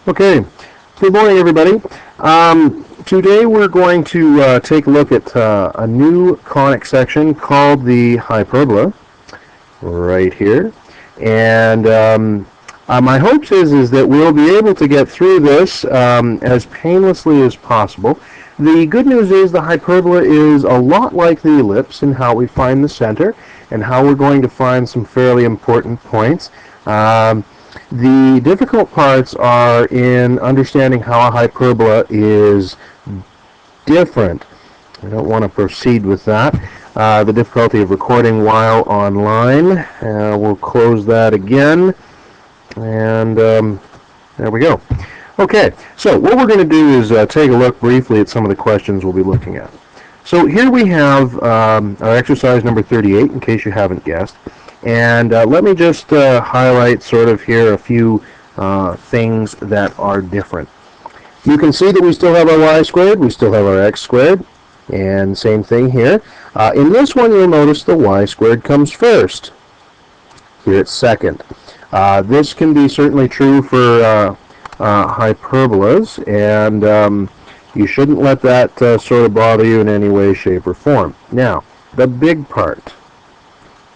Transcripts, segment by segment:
Okay, good morning everybody. Today we're going to take a look at a new conic section called the hyperbola, right here. And my hopes is that we'll be able to get through this as painlessly as possible. The good news is the hyperbola is a lot like the ellipse in how we find the center and how we're going to find some fairly important points. The difficult parts are in understanding how a hyperbola is different. I don't want to proceed with that. The difficulty of recording while online. We'll close that again. And there we go. Okay, so what we're going to do is take a look briefly at some of the questions we'll be looking at. So here we have our exercise number 38, in case you haven't guessed. And let me just highlight sort of here a few things that are different. You can see that we still have our y squared, we still have our x squared, and same thing here. In this one you'll notice the y squared comes first. Here it's second. This can be certainly true for hyperbolas, and you shouldn't let that sort of bother you in any way, shape, or form. Now, the big part.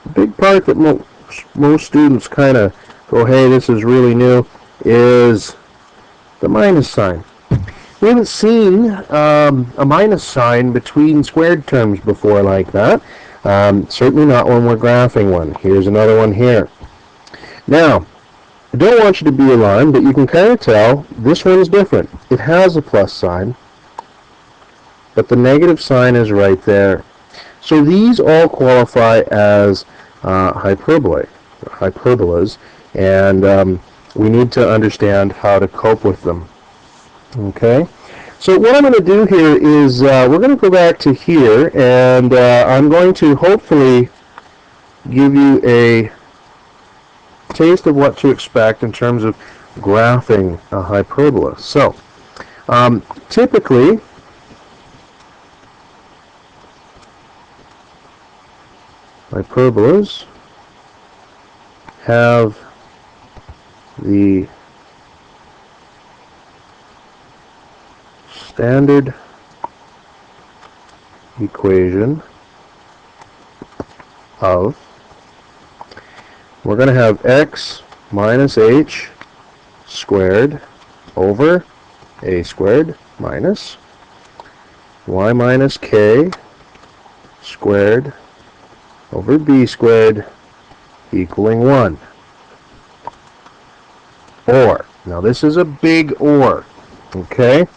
The big part that most students kind of go, hey, this is really new, is the minus sign. We haven't seen a minus sign between squared terms before like that. Certainly not when we're graphing one. Here's another one here. Now, I don't want you to be alarmed, but you can kind of tell this one's different. It has a plus sign, but the negative sign is right there. So these all qualify as hyperbolas, and we need to understand how to cope with them. Okay, so what I'm going to do here is we're going to go back to here, and I'm going to hopefully give you a taste of what to expect in terms of graphing a hyperbola. So typically hyperbolas have the standard equation of, we're going to have x minus h squared over a squared minus y minus k squared over b squared equaling 1. Or, now this is a big or, okay?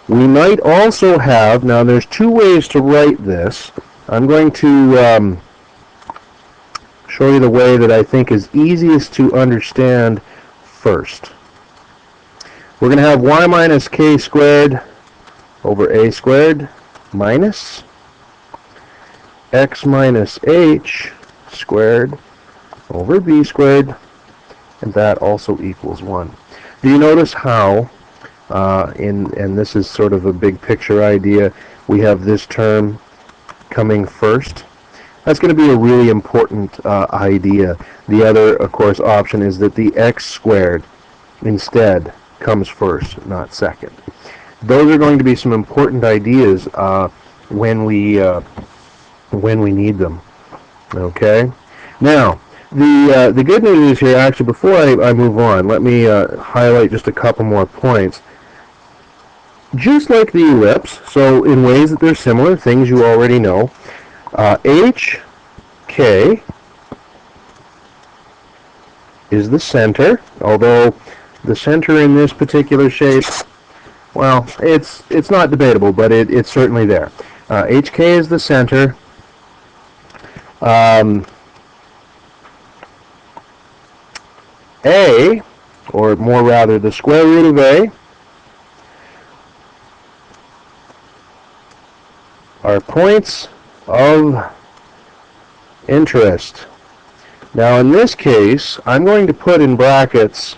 We might also have, now there's two ways to write this. I'm going to show you the way that I think is easiest to understand first. We're going to have y minus k squared over a squared minus x minus h squared over b squared, and that also equals 1. Do you notice how, and this is sort of a big picture idea, we have this term coming first? That's going to be a really important idea. The other, of course, option is that the x squared instead comes first, not second. Those are going to be some important ideas when we need them. Okay. Now, the good news is here. Actually, before I move on, let me highlight just a couple more points. Just like the ellipse, so in ways that they're similar, things you already know. HK is the center, although the center in this particular shape, well, it's not debatable, but it's certainly there. HK is the center. A, or more rather the square root of A, are points of interest. Now in this case, I'm going to put in brackets,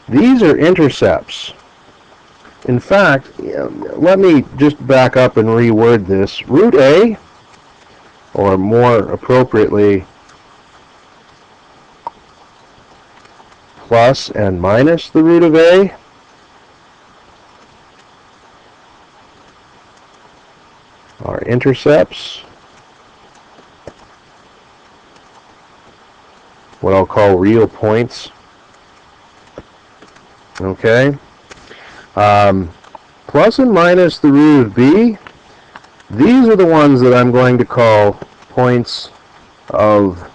these are intercepts. In fact, let me just back up and reword this. Root A, or more appropriately, plus and minus the root of a. Our intercepts, what I'll call real points. Okay. Plus and minus the root of b. These are the ones that I'm going to call points of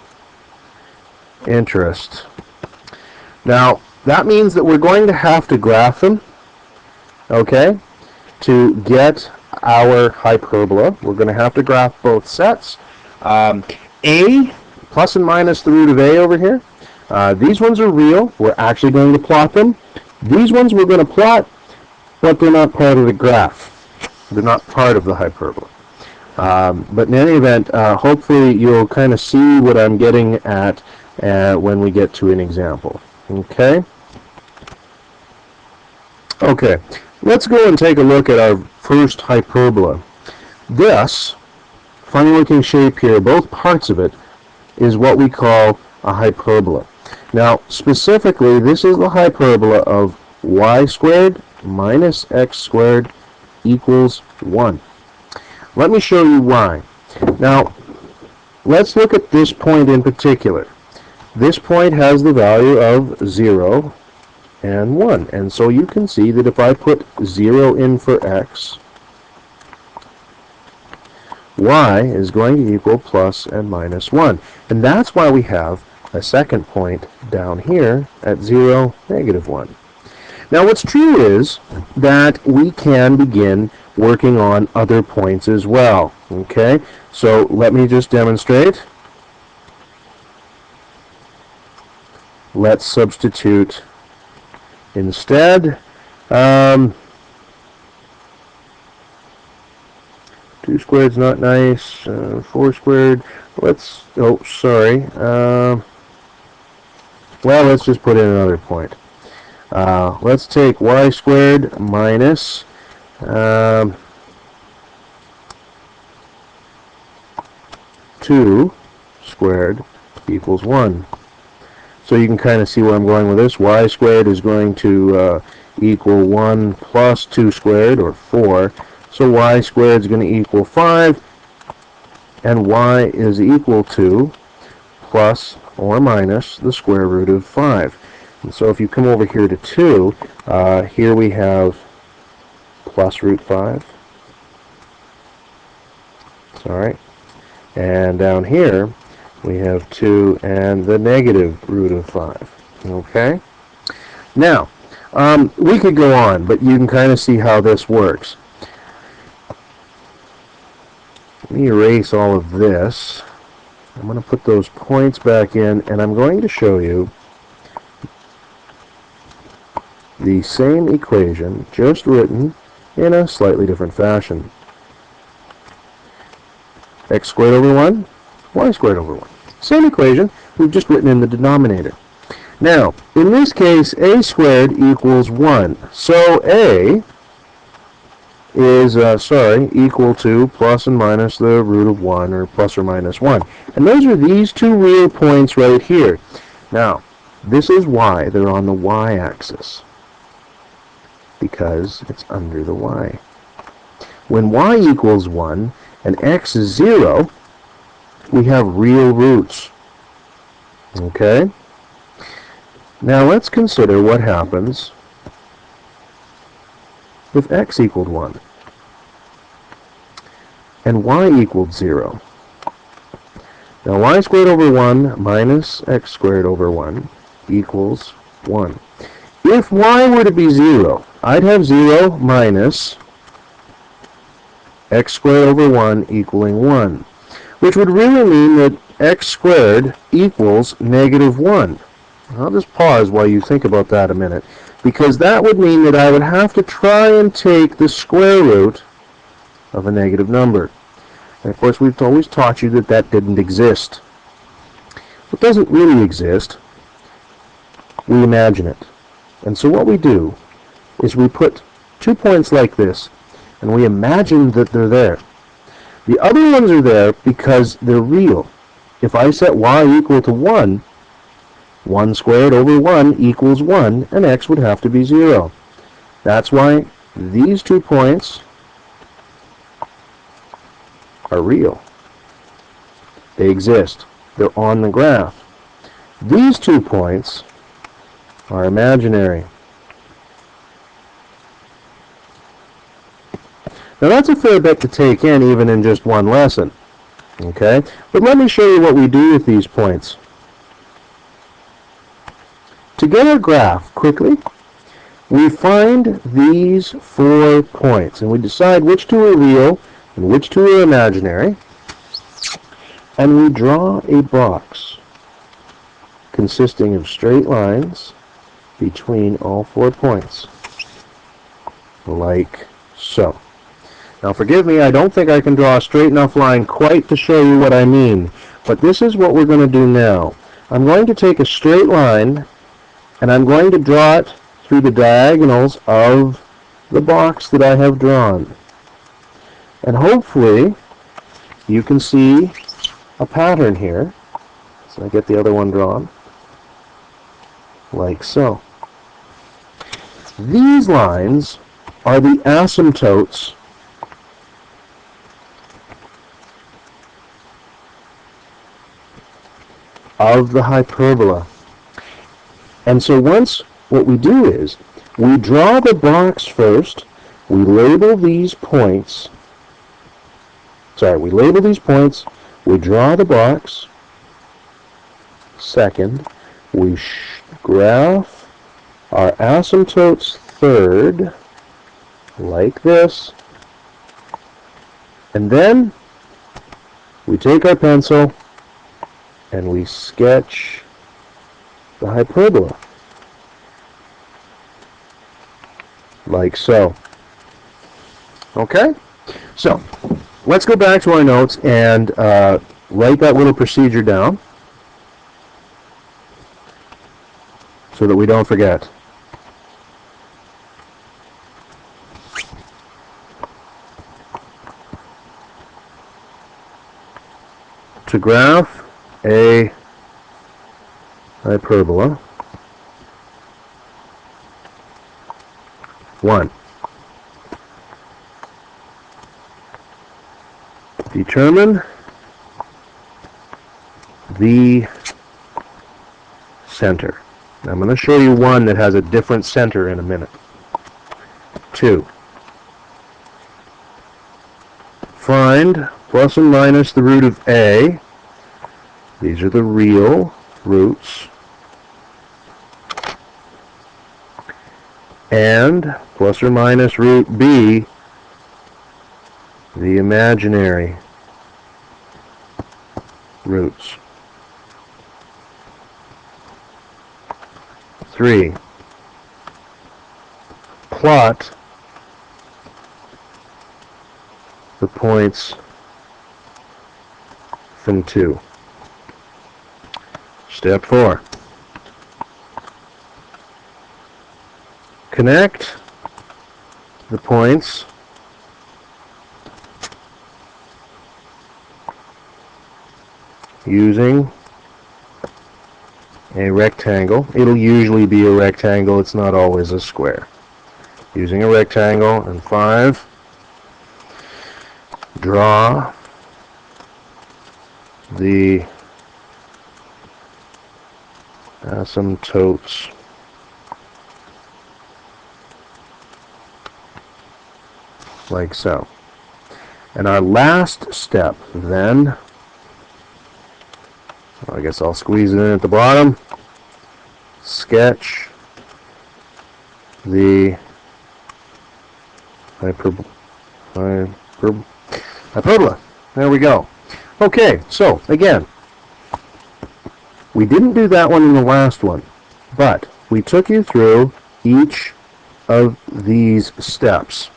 interest. Now, that means that we're going to have to graph them, okay, to get our hyperbola. We're going to have to graph both sets. A, plus and minus the root of a over here. These ones are real. We're actually going to plot them. These ones we're going to plot, but they're not part of the graph. They're not part of the hyperbola. But in any event, hopefully you'll kind of see what I'm getting at when we get to an example. Okay? Okay, let's go and take a look at our first hyperbola. This funny looking shape here, both parts of it, is what we call a hyperbola. Now, specifically, this is the hyperbola of y squared minus x squared equals 1. Let me show you why. Now, let's look at this point in particular. This point has the value of 0 and 1. And so you can see that if I put 0 in for x, y is going to equal plus and minus 1. And that's why we have a second point down here at 0, negative 1. Now what's true is that we can begin working on other points as well. Okay, so let me just demonstrate. Let's substitute instead 2 squared's not nice, 4 squared, let's, oh sorry, well, let's just put in another point. Let's take y squared minus 2 squared equals 1. So you can kind of see where I'm going with this. Y squared is going to equal 1 plus 2 squared, or 4. So y squared is going to equal 5, and y is equal to plus or minus the square root of 5. And so if you come over here to 2, here we have plus root 5. Sorry. And down here, we have 2 and the negative root of 5. Okay? Now, we could go on, but you can kind of see how this works. Let me erase all of this. I'm going to put those points back in, and I'm going to show you the same equation, just written in a slightly different fashion. X squared over 1, y squared over 1. Same equation, we've just written in the denominator. Now, in this case, a squared equals 1. So a is, equal to plus and minus the root of 1, or plus or minus 1. And those are these two real points right here. Now, this is why they're on the y-axis, because it's under the y. When y equals 1 and x is 0, we have real roots. Okay? Now let's consider what happens if x equaled 1 and y equaled 0. Now y squared over 1 minus x squared over 1 equals 1. If y were to be 0, I'd have 0 minus x squared over 1 equaling 1, which would really mean that x squared equals negative 1. I'll just pause while you think about that a minute, because that would mean that I would have to try and take the square root of a negative number. And of course, we've always taught you that that didn't exist. What doesn't really exist, we imagine it. And so what we do is we put 2 points like this, and we imagine that they're there. The other ones are there because they're real. If I set y equal to 1, 1 squared over 1 equals 1, and x would have to be 0. That's why these 2 points are real. They exist. They're on the graph. These 2 points are imaginary. Now that's a fair bit to take in even in just one lesson. Okay? But let me show you what we do with these points. To get our graph quickly, we find these 4 points and we decide which 2 are real and which 2 are imaginary, and we draw a box consisting of straight lines between all 4 points, like so. Now forgive me, I don't think I can draw a straight enough line quite to show you what I mean, but this is what we're going to do now. I'm going to take a straight line and I'm going to draw it through the diagonals of the box that I have drawn. And hopefully you can see a pattern here. So I get the other one drawn, like so. These lines are the asymptotes of the hyperbola. And so what we do is, we draw the box first, we label these points, we draw the box, second, we graph our asymptotes third, like this, and then we take our pencil and we sketch the hyperbola, like so. Okay? So, let's go back to our notes and write that little procedure down so that we don't forget. To graph a hyperbola, 1. Determine the center. I'm going to show you one that has a different center in a minute. 2. Find plus and minus the root of a. These are the real roots. And plus or minus root b, the imaginary roots. 3. Plot the points from 2. Step 4. Connect the points using a rectangle. It'll usually be a rectangle, it's not always a square. Using a rectangle. And 5, draw the asymptotes like so. And our last step then, I guess I'll squeeze it in at the bottom, sketch the hyperbola. There we go. Okay, so again, we didn't do that one in the last one, but we took you through each of these steps.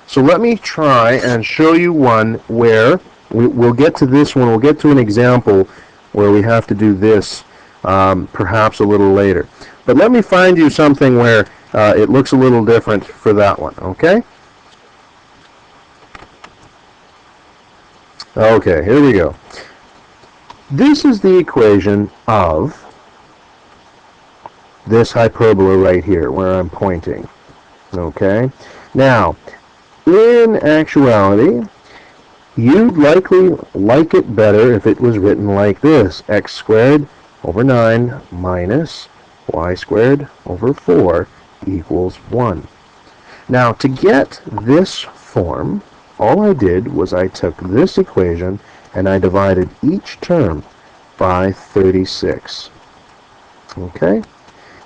So let me try and show you one where we'll get to this one. We'll get to an example where we have to do this perhaps a little later. But let me find you something where it looks a little different for that one, okay? Okay, here we go. This is the equation of this hyperbola right here where I'm pointing. Okay? Now, in actuality, you'd likely like it better if it was written like this: x squared over 9 minus y squared over 4 equals 1. Now, to get this form, all I did was I took this equation and I divided each term by 36. Okay?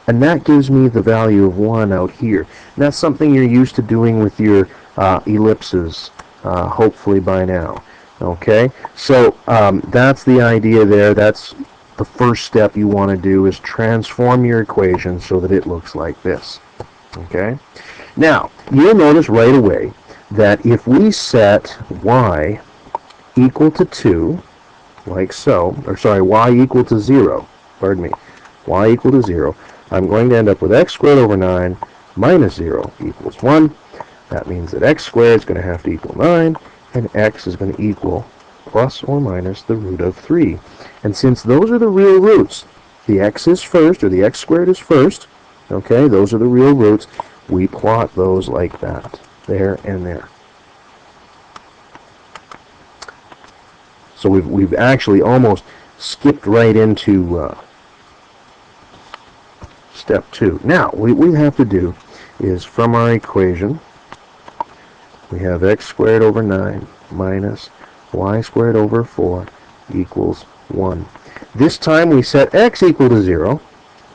And that gives me the value of 1 out here. And that's something you're used to doing with your ellipses, hopefully by now. Okay? So that's the idea there. That's the first step you want to do, is transform your equation so that it looks like this. Okay? Now, you'll notice right away that if we set y equal to 2, like so, or sorry, y equal to 0, pardon me, y equal to 0, I'm going to end up with x squared over 9 minus 0 equals 1. That means that x squared is going to have to equal 9, and x is going to equal plus or minus the root of 3. And since those are the real roots, the x is first, or the x squared is first, okay, those are the real roots, we plot those like that, there and there. So we've actually almost skipped right into step 2. Now, what we have to do is, from our equation, we have x squared over 9 minus y squared over 4 equals 1. This time we set x equal to 0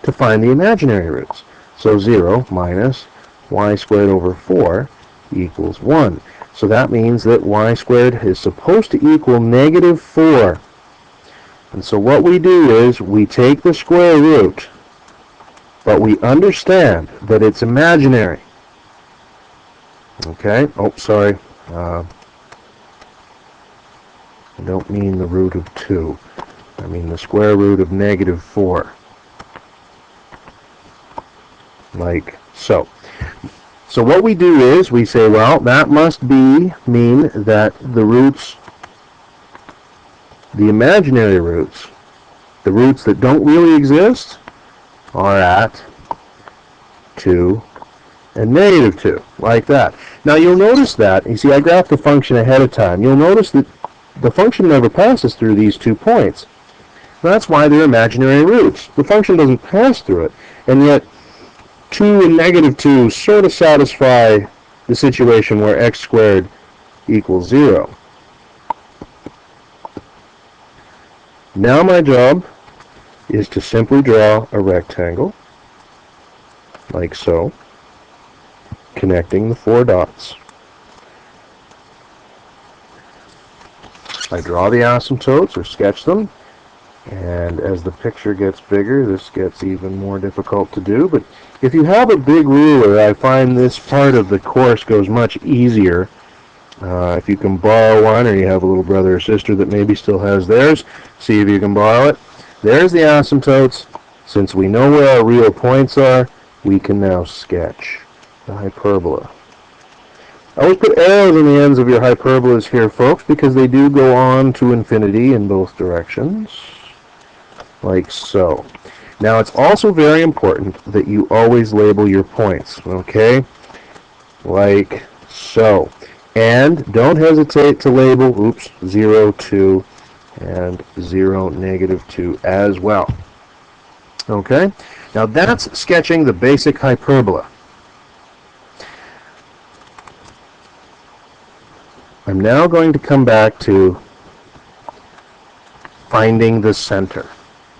to find the imaginary roots. So 0 minus y squared over 4 equals 1. So that means that y squared is supposed to equal negative 4. And so what we do is we take the square root, but we understand that it's imaginary. Okay? Oh, sorry. I don't mean the root of 2. I mean the square root of negative 4. Like so. So what we do is we say, well, that must mean that the roots, the imaginary roots, the roots that don't really exist, are at 2 and negative 2, like that. Now you'll notice that, you see I graphed the function ahead of time, you'll notice that the function never passes through these 2 points. That's why they're imaginary roots. The function doesn't pass through it, and yet 2 and negative 2 sort of satisfy the situation where x squared equals 0. Now my job is to simply draw a rectangle, like so, connecting the 4 dots. I draw the asymptotes, or sketch them, and as the picture gets bigger, this gets even more difficult to do, but if you have a big ruler, I find this part of the course goes much easier. If you can borrow one, or you have a little brother or sister that maybe still has theirs, see if you can borrow it. There's the asymptotes. Since we know where our real points are, we can now sketch the hyperbola. Always put arrows on the ends of your hyperbolas here, folks, because they do go on to infinity in both directions, like so. Now, it's also very important that you always label your points, okay? Like so. And don't hesitate to label, 0, 2, and 0, negative 2 as well. Okay? Now, that's sketching the basic hyperbola. I'm now going to come back to finding the center.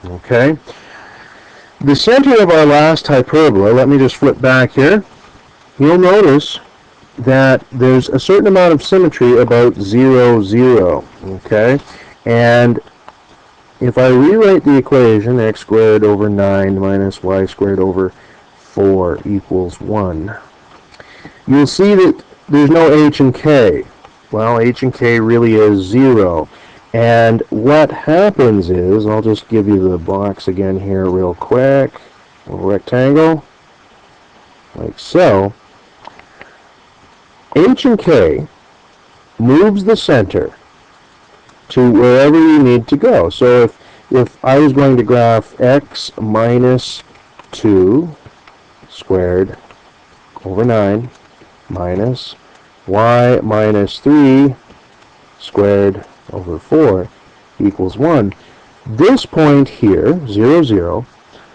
Okay? The center of our last hyperbola, let me just flip back here. You'll notice that there's a certain amount of symmetry about 0, 0. Okay? And if I rewrite the equation, x squared over 9 minus y squared over 4 equals 1, you'll see that there's no h and k. Well, h and k really is 0. And what happens is, I'll just give you the box again here real quick, a rectangle, like so. H and k moves the center to wherever you need to go. So if I was going to graph x minus 2 squared over 9 minus y minus 3 squared over 4 equals 1. This point here, 0, 0,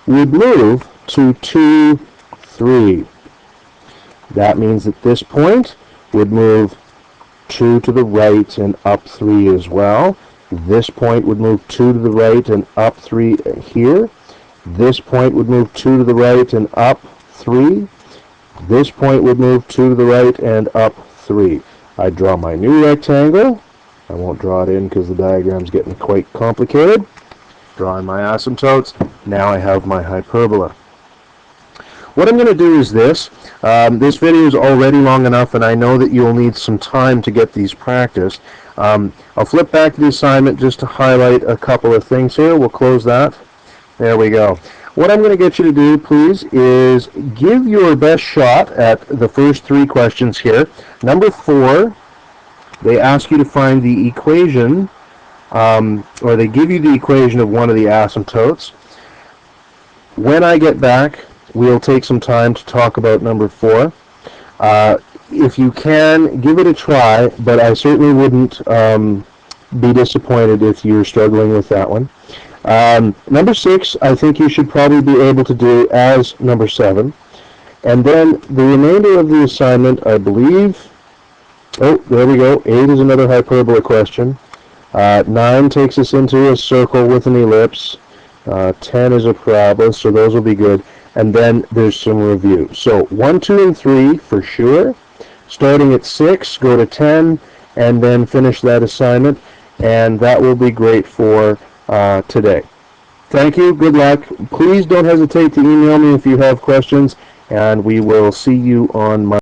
would move to 2, 3. That means that this point would move 2 to the right and up 3 as well. This point would move 2 to the right and up 3 here. This point would move 2 to the right and up 3. This point would move 2 to the right and up 3. I draw my new rectangle. I won't draw it in because the diagram's getting quite complicated. Drawing my asymptotes. Now I have my hyperbola. What I'm going to do is this. This video is already long enough, and I know that you'll need some time to get these practiced. I'll flip back to the assignment just to highlight a couple of things here. We'll close that. There we go. What I'm going to get you to do, please, is give your best shot at the first 3 questions here. Number 4, they ask you to find the equation, or they give you the equation of one of the asymptotes. When I get back, we'll take some time to talk about number 4. If you can, give it a try, but I certainly wouldn't be disappointed if you're struggling with that one. Number 6, I think you should probably be able to do as number 7. And then the remainder of the assignment, I believe, oh, there we go, 8 is another hyperbola question. 9 takes us into a circle with an ellipse. 10 is a parabola, so those will be good. And then there's some review. So 1, 2, and 3 for sure. Starting at 6, go to 10, and then finish that assignment. And that will be great for today. Thank you. Good luck. Please don't hesitate to email me if you have questions, and we will see you on Monday.